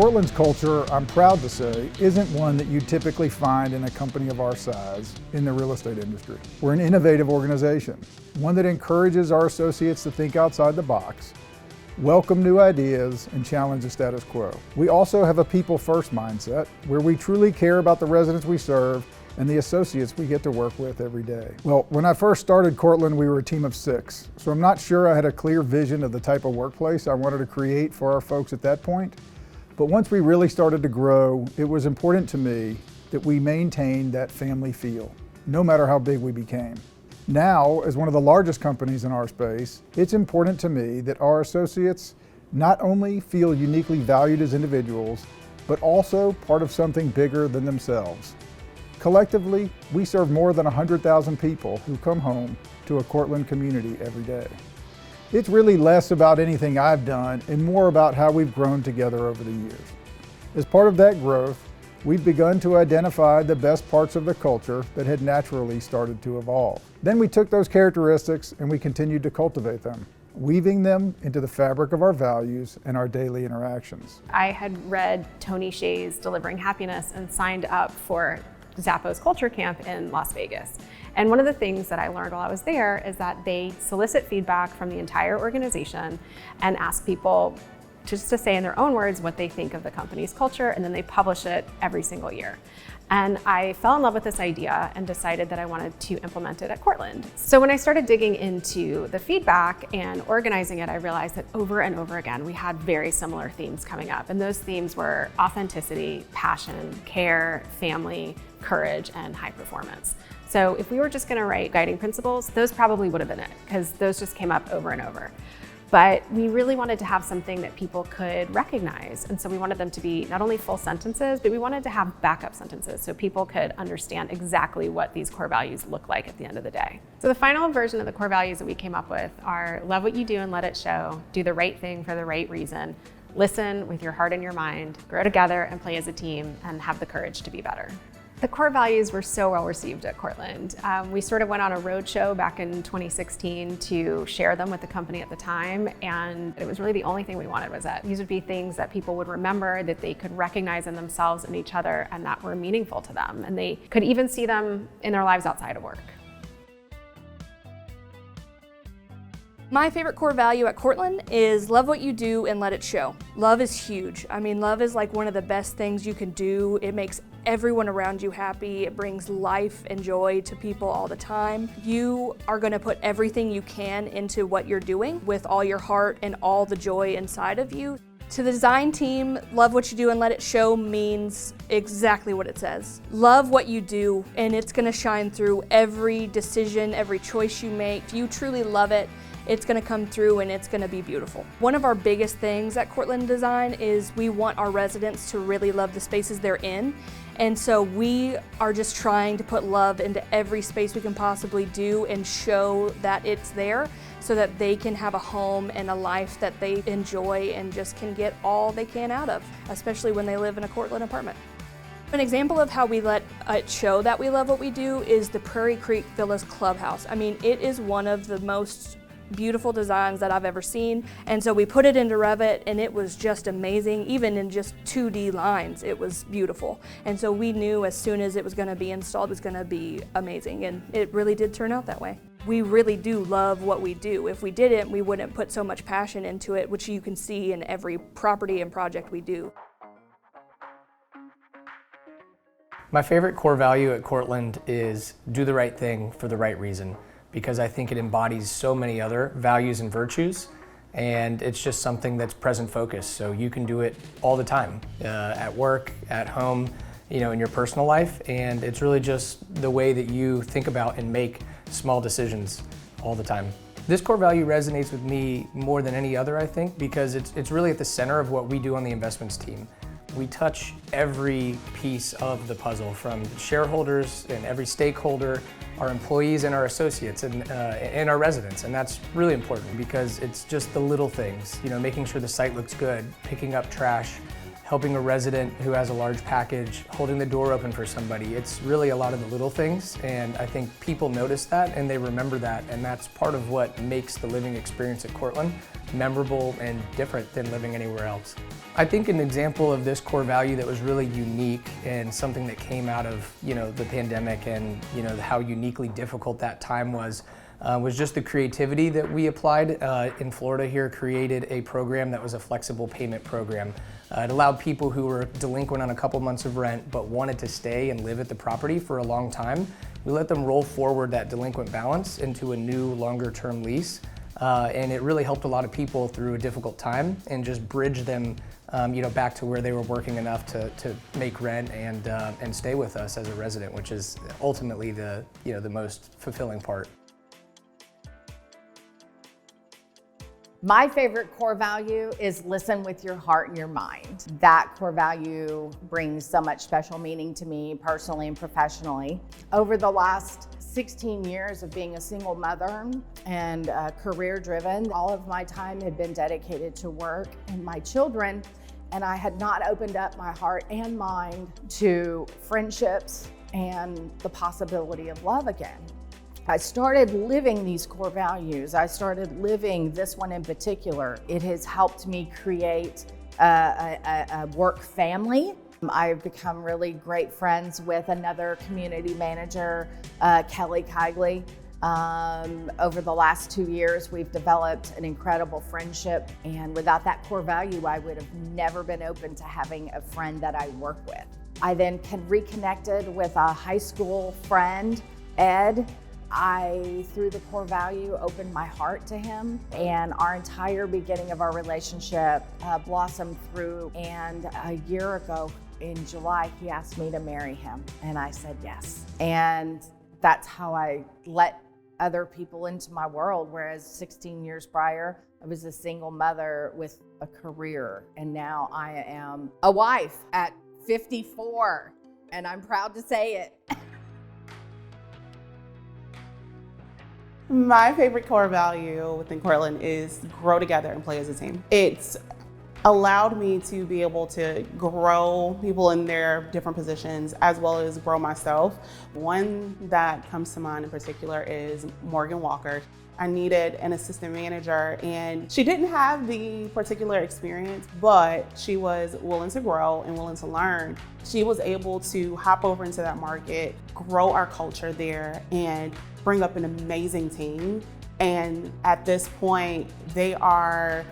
Cortland's culture, I'm proud to say, isn't one that you'd typically find in a company of our size in the real estate industry. We're an innovative organization, one that encourages our associates to think outside the box, welcome new ideas, and challenge the status quo. We also have a people-first mindset, where we truly care about the residents we serve and the associates we get to work with every day. Well, when I first started Cortland, we were a team of 6, so I'm not sure I had a clear vision of the type of workplace I wanted to create for our folks at that point. But once we really started to grow, it was important to me that we maintained that family feel, no matter how big we became. Now, as one of the largest companies in our space, it's important to me that our associates not only feel uniquely valued as individuals, but also part of something bigger than themselves. Collectively, we serve more than 100,000 people who come home to a Cortland community every day. It's really less about anything I've done and more about how we've grown together over the years. As part of that growth, we've begun to identify the best parts of the culture that had naturally started to evolve. Then we took those characteristics and we continued to cultivate them, weaving them into the fabric of our values and our daily interactions. I had read Tony Hsieh's Delivering Happiness and signed up for Zappos Culture Camp in Las Vegas. And one of the things that I learned while I was there is that they solicit feedback from the entire organization and ask people just to say in their own words what they think of the company's culture, and then they publish it every single year. And I fell in love with this idea and decided that I wanted to implement it at Cortland. So when I started digging into the feedback and organizing it, I realized that over and over again, we had very similar themes coming up. And those themes were authenticity, passion, care, family, courage, and high performance. So if we were just gonna write guiding principles, those probably would have been it, because those just came up over and over. But we really wanted to have something that people could recognize. And so we wanted them to be not only full sentences, but we wanted to have backup sentences so people could understand exactly what these core values look like at the end of the day. So the final version of the core values that we came up with are love what you do and let it show, do the right thing for the right reason, listen with your heart and your mind, grow together and play as a team, and have the courage to be better. The core values were so well received at Cortland. We sort of went on a roadshow back in 2016 to share them with the company at the time, and it was really the only thing we wanted was that these would be things that people would remember, that they could recognize in themselves and each other, and that were meaningful to them, and they could even see them in their lives outside of work. My favorite core value at Cortland is love what you do and let it show. Love is huge. I mean, love is like one of the best things you can do. It makes everyone around you happy. It brings life and joy to people all the time. You are gonna put everything you can into what you're doing with all your heart and all the joy inside of you. To the design team, love what you do and let it show means exactly what it says. Love what you do, and it's gonna shine through every decision, every choice you make. If you truly love it, it's gonna come through and it's gonna be beautiful. One of our biggest things at Cortland Design is we want our residents to really love the spaces they're in. And so we are just trying to put love into every space we can possibly do and show that it's there so that they can have a home and a life that they enjoy and just can get all they can out of, especially when they live in a Cortland apartment. An example of how we let it show that we love what we do is the Prairie Creek Villas Clubhouse. I mean, it is one of the most beautiful designs that I've ever seen, and so we put it into Revit and it was just amazing. Even in just 2D lines, it was beautiful, and so we knew as soon as it was going to be installed it was going to be amazing, and it really did turn out that way. We really do love what we do. If we didn't, we wouldn't put so much passion into it, which you can see in every property and project we do. My favorite core value at Cortland is do the right thing for the right reason, because I think it embodies so many other values and virtues, and it's just something that's present focused, so you can do it all the time, at work, at home, you know, in your personal life, and it's really just the way that you think about and make small decisions all the time. This core value resonates with me more than any other, I think, because it's really at the center of what we do on the investments team. We touch every piece of the puzzle, from shareholders and every stakeholder, our employees and our associates and our residents, and that's really important because it's just the little things, you know, making sure the site looks good, picking up trash, helping a resident who has a large package, holding the door open for somebody. It's really a lot of the little things, and I think people notice that and they remember that, and that's part of what makes the living experience at Cortland memorable and different than living anywhere else. I think an example of this core value that was really unique and something that came out of the pandemic and how uniquely difficult that time was just the creativity that we applied in Florida here. Created a program that was a flexible payment program. It allowed people who were delinquent on a couple months of rent but wanted to stay and live at the property for a long time. We let them roll forward that delinquent balance into a new longer term lease. And it really helped a lot of people through a difficult time and just bridge them back to where they were working enough to make rent and stay with us as a resident, which is ultimately the most fulfilling part. My favorite core value is listen with your heart and your mind. That core value brings so much special meaning to me personally and professionally. Over the last 16 years of being a single mother and career driven, all of my time had been dedicated to work and my children, and I had not opened up my heart and mind to friendships and the possibility of love again. I started living these core values. I started living this one in particular. It has helped me create a work family. I've become really great friends with another community manager, Kelly Kigley. Over the last 2 years, we've developed an incredible friendship, and without that core value, I would have never been open to having a friend that I work with. I then reconnected with a high school friend, Ed. Through the core value, opened my heart to him, and our entire beginning of our relationship blossomed through. And a year ago in July, he asked me to marry him, and I said yes. And that's how I let other people into my world, whereas 16 years prior, I was a single mother with a career, and now I am a wife at 54, and I'm proud to say it. My favorite core value within Cortland is grow together and play as a team. It's allowed me to be able to grow people in their different positions as well as grow myself. One that comes to mind in particular is Morgan Walker. I needed an assistant manager, and she didn't have the particular experience, but she was willing to grow and willing to learn. She was able to hop over into that market, grow our culture there, and bring up an amazing team. And at this point, they are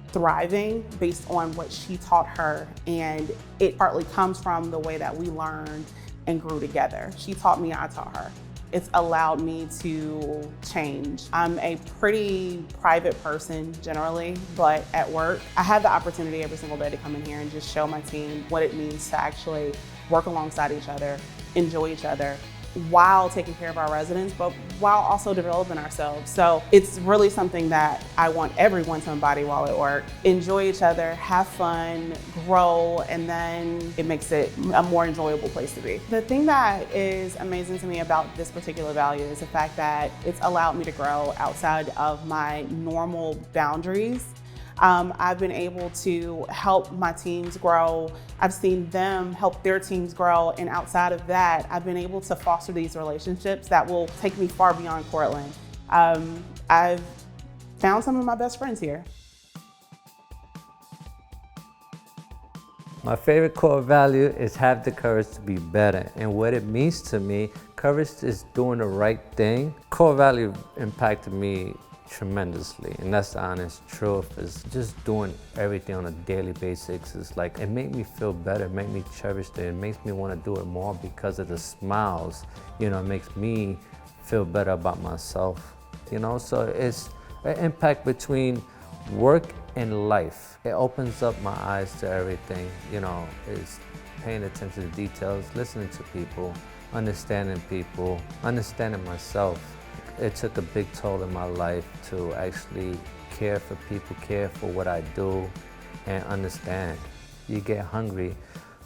thriving based on what she taught her. And it partly comes from the way that we learned and grew together. She taught me, I taught her. It's allowed me to change. I'm a pretty private person generally, but at work, I have the opportunity every single day to come in here and just show my team what it means to actually work alongside each other, enjoy each other, while taking care of our residents, but while also developing ourselves. So it's really something that I want everyone to embody while at work. Enjoy each other, have fun, grow, and then it makes it a more enjoyable place to be. The thing that is amazing to me about this particular value is the fact that it's allowed me to grow outside of my normal boundaries. I've been able to help my teams grow. I've seen them help their teams grow. And outside of that, I've been able to foster these relationships that will take me far beyond Cortland. I've found some of my best friends here. My favorite core value is have the courage to be better. And what it means to me, courage is doing the right thing. Core value impacted me tremendously, and that's the honest truth, is just doing everything on a daily basis. It's like, it made me feel better, it made me cherish it, it makes me want to do it more because of the smiles, it makes me feel better about myself, so it's an impact between work and life. It opens up my eyes to everything, it's paying attention to details, listening to people, understanding myself. It took a big toll in my life to actually care for people, care for what I do, and understand. You get hungry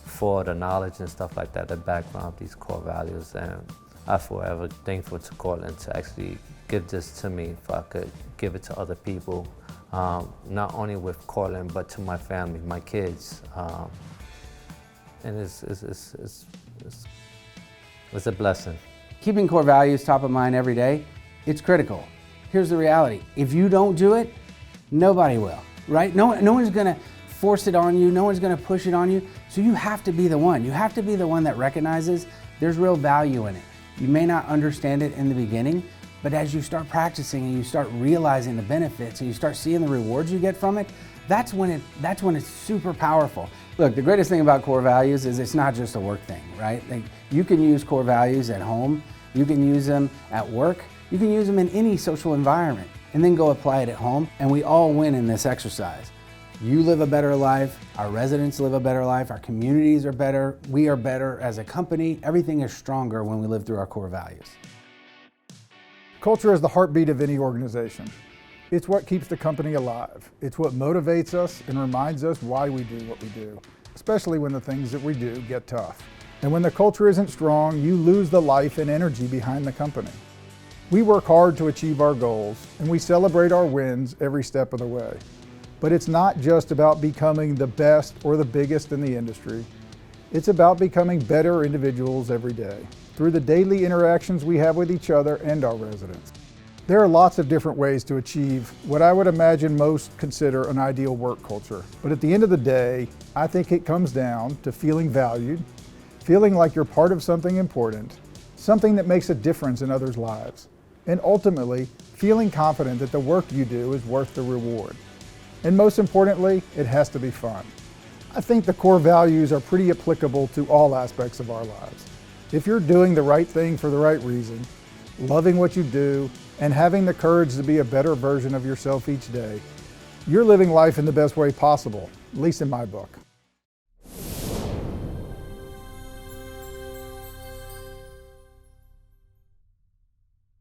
for the knowledge and stuff like that, the background of these core values, and I'm forever thankful to Cortland to actually give this to me, if I could give it to other people, not only with Cortland, but to my family, my kids. And it's a blessing. Keeping core values top of mind every day, it's critical. Here's the reality. If you don't do it, nobody will, right? No one's gonna force it on you. No one's going to push it on you. So you have to be the one. You have to be the one that recognizes there's real value in it. You may not understand it in the beginning, but as you start practicing and you start realizing the benefits and you start seeing the rewards you get from it, that's when it's super powerful. Look, the greatest thing about core values is it's not just a work thing, right? Like, you can use core values at home, you can use them at work, you can use them in any social environment, and then go apply it at home, and we all win in this exercise. You live a better life, our residents live a better life, our communities are better, we are better as a company. Everything is stronger when we live through our core values. Culture is the heartbeat of any organization. It's what keeps the company alive. It's what motivates us and reminds us why we do what we do, especially when the things that we do get tough. And when the culture isn't strong, you lose the life and energy behind the company. We work hard to achieve our goals, and we celebrate our wins every step of the way. But it's not just about becoming the best or the biggest in the industry. It's about becoming better individuals every day through the daily interactions we have with each other and our residents. There are lots of different ways to achieve what I would imagine most consider an ideal work culture. But at the end of the day, I think it comes down to feeling valued, feeling like you're part of something important, something that makes a difference in others' lives, and ultimately, feeling confident that the work you do is worth the reward. And most importantly, it has to be fun. I think the core values are pretty applicable to all aspects of our lives. If you're doing the right thing for the right reason, loving what you do, and having the courage to be a better version of yourself each day, you're living life in the best way possible, at least in my book.